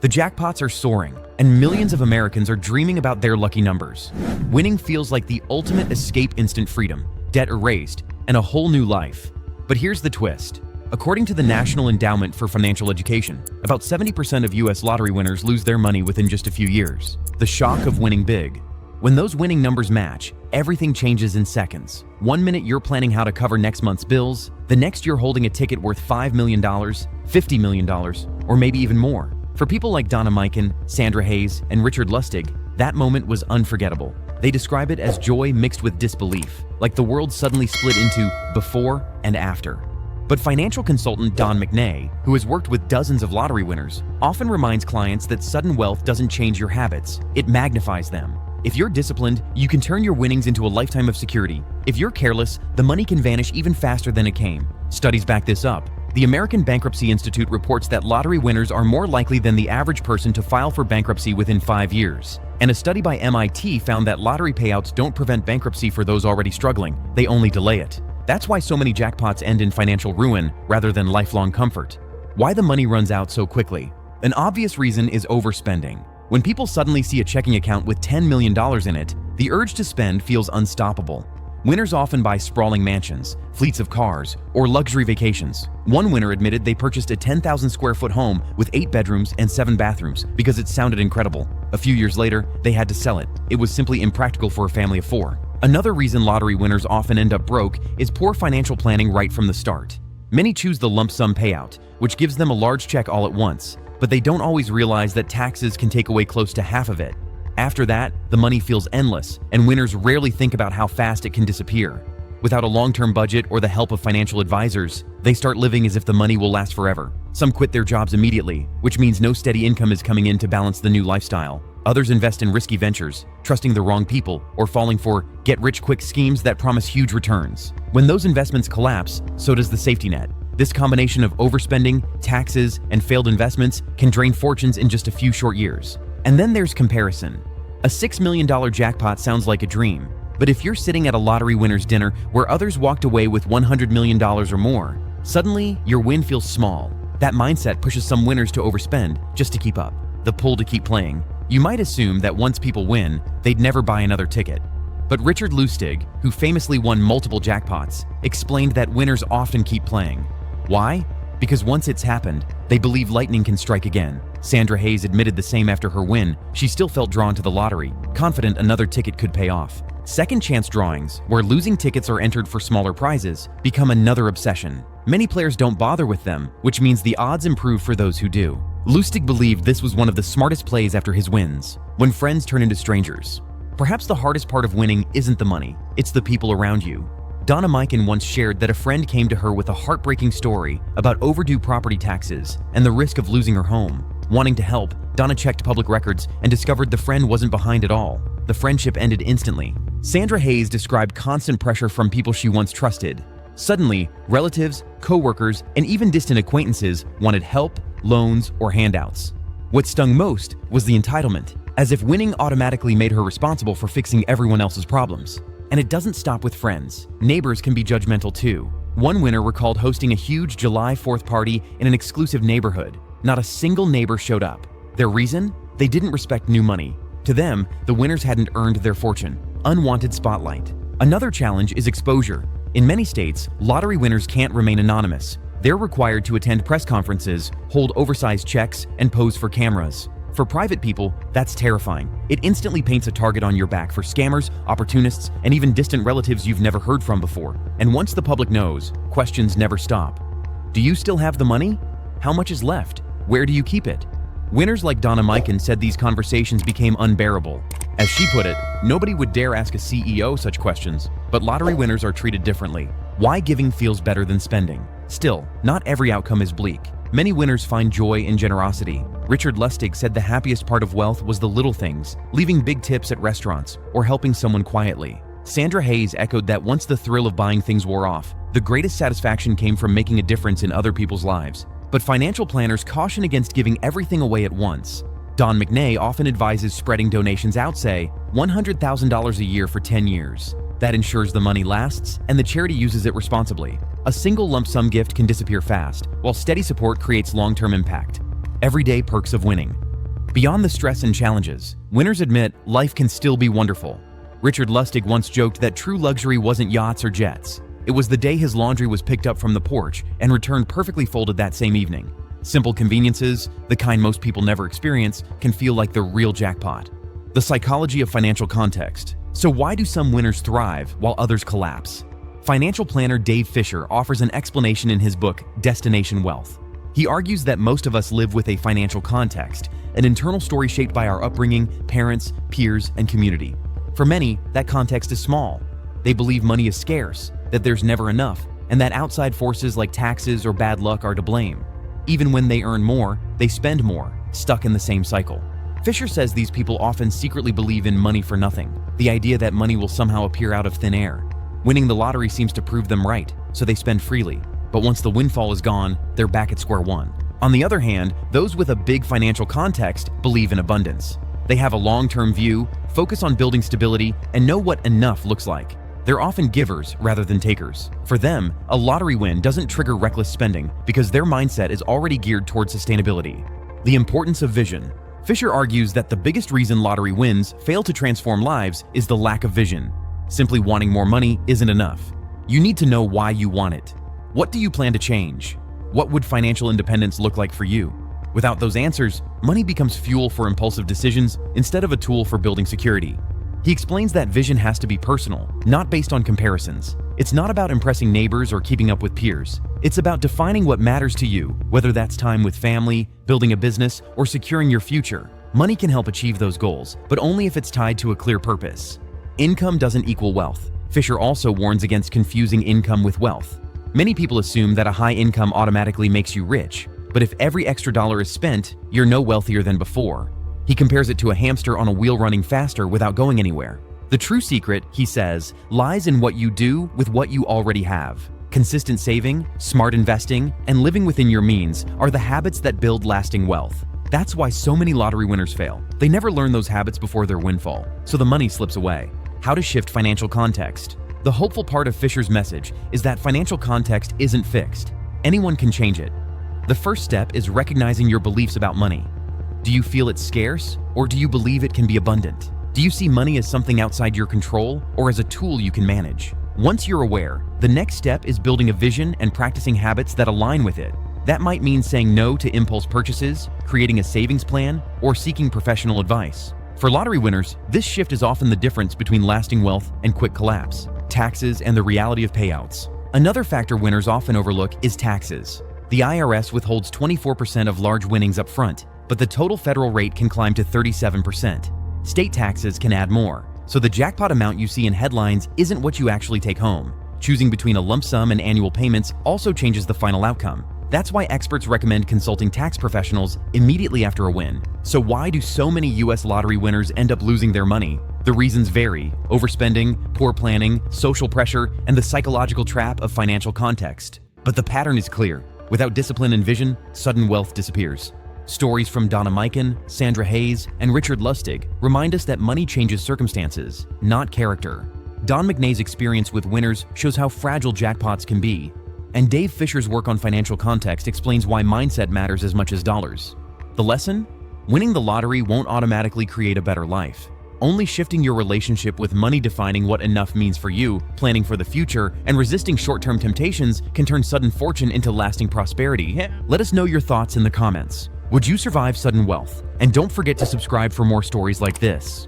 The jackpots are soaring, and millions of Americans are dreaming about their lucky numbers. Winning feels like the ultimate escape: instant freedom, debt erased, and a whole new life. But here's the twist. According to the National Endowment for Financial Education, about 70% of US lottery winners lose their money within just a few years. The shock of winning big. When those winning numbers match, everything changes in seconds. One minute you're planning how to cover next month's bills, the next you're holding a ticket worth $5 million, $50 million, or maybe even more. For people like Donna Mikan, Sandra Hayes, and Richard Lustig, that moment was unforgettable. They describe it as joy mixed with disbelief, like the world suddenly split into before and after. But financial consultant Don McNay, who has worked with dozens of lottery winners, often reminds clients that sudden wealth doesn't change your habits, it magnifies them. If you're disciplined, you can turn your winnings into a lifetime of security. If you're careless, the money can vanish even faster than it came. Studies back this up. The American Bankruptcy Institute reports that lottery winners are more likely than the average person to file for bankruptcy within 5 years. And a study by MIT found that lottery payouts don't prevent bankruptcy for those already struggling, they only delay it. That's why so many jackpots end in financial ruin rather than lifelong comfort. Why the money runs out so quickly? An obvious reason is overspending. When people suddenly see a checking account with $10 million in it, the urge to spend feels unstoppable. Winners often buy sprawling mansions, fleets of cars, or luxury vacations. One winner admitted they purchased a 10,000 square foot home with 8 bedrooms and 7 bathrooms because it sounded incredible. A few years later, they had to sell it. It was simply impractical for a family of 4. Another reason lottery winners often end up broke is poor financial planning right from the start. Many choose the lump sum payout, which gives them a large check all at once, but they don't always realize that taxes can take away close to half of it. After that, the money feels endless, and winners rarely think about how fast it can disappear. Without a long-term budget or the help of financial advisors, they start living as if the money will last forever. Some quit their jobs immediately, which means no steady income is coming in to balance the new lifestyle. Others invest in risky ventures, trusting the wrong people, or falling for get-rich-quick schemes that promise huge returns. When those investments collapse, so does the safety net. This combination of overspending, taxes, and failed investments can drain fortunes in just a few short years. And then there's comparison. A $6 million jackpot sounds like a dream, but if you're sitting at a lottery winner's dinner where others walked away with $100 million or more, suddenly your win feels small. That mindset pushes some winners to overspend just to keep up. The pull to keep playing. You might assume that once people win, they'd never buy another ticket. But Richard Lustig, who famously won multiple jackpots, explained that winners often keep playing. Why? Because once it's happened, they believe lightning can strike again. Sandra Hayes admitted the same after her win. She still felt drawn to the lottery, confident another ticket could pay off. Second chance drawings, where losing tickets are entered for smaller prizes, become another obsession. Many players don't bother with them, which means the odds improve for those who do. Lustig believed this was one of the smartest plays after his wins, when friends turn into strangers. Perhaps the hardest part of winning isn't the money, it's the people around you. Donna Mikan once shared that a friend came to her with a heartbreaking story about overdue property taxes and the risk of losing her home. Wanting to help, Donna checked public records and discovered the friend wasn't behind at all. The friendship ended instantly. Sandra Hayes described constant pressure from people she once trusted. Suddenly, relatives, co-workers, and even distant acquaintances wanted help, loans, or handouts. What stung most was the entitlement, as if winning automatically made her responsible for fixing everyone else's problems. And it doesn't stop with friends. Neighbors can be judgmental too. One winner recalled hosting a huge July 4th party in an exclusive neighborhood. Not a single neighbor showed up. Their reason? They didn't respect new money. To them, the winners hadn't earned their fortune. Unwanted spotlight. Another challenge is exposure. In many states, lottery winners can't remain anonymous. They're required to attend press conferences, hold oversized checks, and pose for cameras. For private people, that's terrifying. It instantly paints a target on your back for scammers, opportunists, and even distant relatives you've never heard from before. And once the public knows, questions never stop. Do you still have the money? How much is left? Where do you keep it? Winners like Donna Mikan said these conversations became unbearable. As she put it, nobody would dare ask a CEO such questions, but lottery winners are treated differently. Why giving feels better than spending? Still, not every outcome is bleak. Many winners find joy in generosity. Richard Lustig said the happiest part of wealth was the little things, leaving big tips at restaurants or helping someone quietly. Sandra Hayes echoed that once the thrill of buying things wore off, the greatest satisfaction came from making a difference in other people's lives. But financial planners caution against giving everything away at once. Don McNay often advises spreading donations out, say, $100,000 a year for 10 years. That ensures the money lasts and the charity uses it responsibly. A single lump sum gift can disappear fast, while steady support creates long-term impact. Everyday perks of winning. Beyond the stress and challenges, winners admit life can still be wonderful. Richard Lustig once joked that true luxury wasn't yachts or jets. It was the day his laundry was picked up from the porch and returned perfectly folded that same evening. Simple conveniences, the kind most people never experience, can feel like the real jackpot. The psychology of financial context. So why do some winners thrive while others collapse? Financial planner Dave Fisher offers an explanation in his book, Destination Wealth. He argues that most of us live with a financial context, an internal story shaped by our upbringing, parents, peers, and community. For many, that context is small. They believe money is scarce, that there's never enough, and that outside forces like taxes or bad luck are to blame. Even when they earn more, they spend more, stuck in the same cycle. Fisher says these people often secretly believe in money for nothing, the idea that money will somehow appear out of thin air. Winning the lottery seems to prove them right, so they spend freely. But once the windfall is gone, they're back at square one. On the other hand, those with a big financial context believe in abundance. They have a long-term view, focus on building stability, and know what enough looks like. They're often givers rather than takers. For them, a lottery win doesn't trigger reckless spending because their mindset is already geared towards sustainability. The importance of vision. Fisher argues that the biggest reason lottery wins fail to transform lives is the lack of vision. Simply wanting more money isn't enough. You need to know why you want it. What do you plan to change? What would financial independence look like for you? Without those answers, money becomes fuel for impulsive decisions instead of a tool for building security. He explains that vision has to be personal, not based on comparisons. It's not about impressing neighbors or keeping up with peers. It's about defining what matters to you, whether that's time with family, building a business, or securing your future. Money can help achieve those goals, but only if it's tied to a clear purpose. Income doesn't equal wealth. Fisher also warns against confusing income with wealth. Many people assume that a high income automatically makes you rich, but if every extra dollar is spent, you're no wealthier than before. He compares it to a hamster on a wheel running faster without going anywhere. The true secret, he says, lies in what you do with what you already have. Consistent saving, smart investing, and living within your means are the habits that build lasting wealth. That's why so many lottery winners fail. They never learn those habits before their windfall, so the money slips away. How to shift financial context. The hopeful part of Fisher's message is that financial context isn't fixed. Anyone can change it. The first step is recognizing your beliefs about money. Do you feel it's scarce, or do you believe it can be abundant? Do you see money as something outside your control, or as a tool you can manage? Once you're aware, the next step is building a vision and practicing habits that align with it. That might mean saying no to impulse purchases, creating a savings plan, or seeking professional advice. For lottery winners, this shift is often the difference between lasting wealth and quick collapse. Taxes and the reality of payouts. Another factor winners often overlook is taxes. The IRS withholds 24% of large winnings up front, but the total federal rate can climb to 37%. State taxes can add more, so the jackpot amount you see in headlines isn't what you actually take home. Choosing between a lump sum and annual payments also changes the final outcome. That's why experts recommend consulting tax professionals immediately after a win. So why do so many US lottery winners end up losing their money? The reasons vary: overspending, poor planning, social pressure, and the psychological trap of financial context. But the pattern is clear. Without discipline and vision, sudden wealth disappears. Stories from Donna Mikan, Sandra Hayes, and Richard Lustig remind us that money changes circumstances, not character. Don McNay's experience with winners shows how fragile jackpots can be. And Dave Fisher's work on financial context explains why mindset matters as much as dollars. The lesson? Winning the lottery won't automatically create a better life. Only shifting your relationship with money, defining what enough means for you, planning for the future, and resisting short-term temptations can turn sudden fortune into lasting prosperity. Let us know your thoughts in the comments. Would you survive sudden wealth? And don't forget to subscribe for more stories like this.